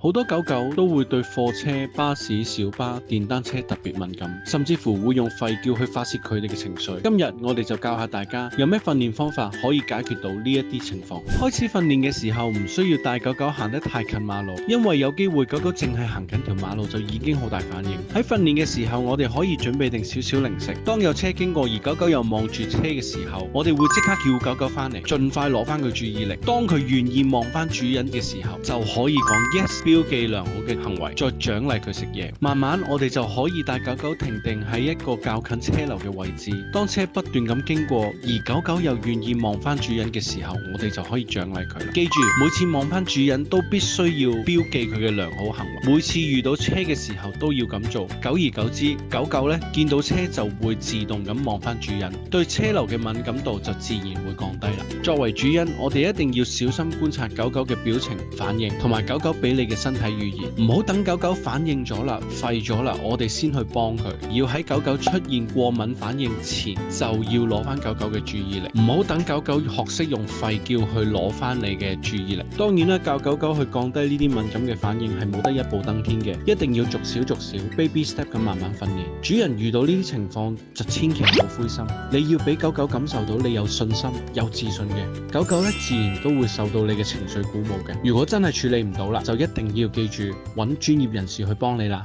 好多狗狗都會對貨車、巴士、小巴、電單車特別敏感，甚至乎會用吠叫去發洩佢哋嘅情緒。今日我哋就教下大家有咩訓練方法可以解決到呢一啲情況。開始訓練嘅時候唔需要帶狗狗行得太近馬路，因為有機會狗狗淨係行緊條馬路就已經好大反應。喺訓練嘅時候，我哋可以準備定少少零食。當有車經過而狗狗又望住車嘅時候，我哋會即刻叫狗狗翻嚟，盡快攞翻佢注意力。當佢願意望翻主人嘅時候，就可以講 yes， 標記良好嘅行為，再獎勵佢食嘢。慢慢我哋就可以帶狗狗停定喺一個較近車流嘅位置。當車不斷咁經過，而狗狗又願意望翻主人嘅時候，我哋就可以獎勵佢啦。記住，每次望翻主人都必須要標記佢嘅良好行為。每次遇到車嘅時候都要咁做。久而久之，狗狗呢見到車就會自動咁望翻主人，對車流嘅敏感度就自然會降低啦。作為主人，我哋一定要小心觀察狗狗嘅表情反應，同埋狗狗俾你嘅身體語言。唔好等狗狗反應咗啦、吠咗啦，我哋先去幫佢。要喺狗狗出現過敏反應前，就要攞翻狗狗嘅注意力。唔好等狗狗學識用吠叫去攞翻你嘅注意力。當然啦，教狗狗去降低呢啲敏感嘅反應係冇得一步登天嘅，一定要逐少，baby step 咁慢慢訓練。主人遇到呢啲情況就千祈唔好灰心，你要俾狗狗感受到你有信心、有自信嘅，狗狗咧自然都會受到你嘅情緒鼓舞嘅。如果真係處理唔到啦，就一定要記住揾專業人士去幫你啦。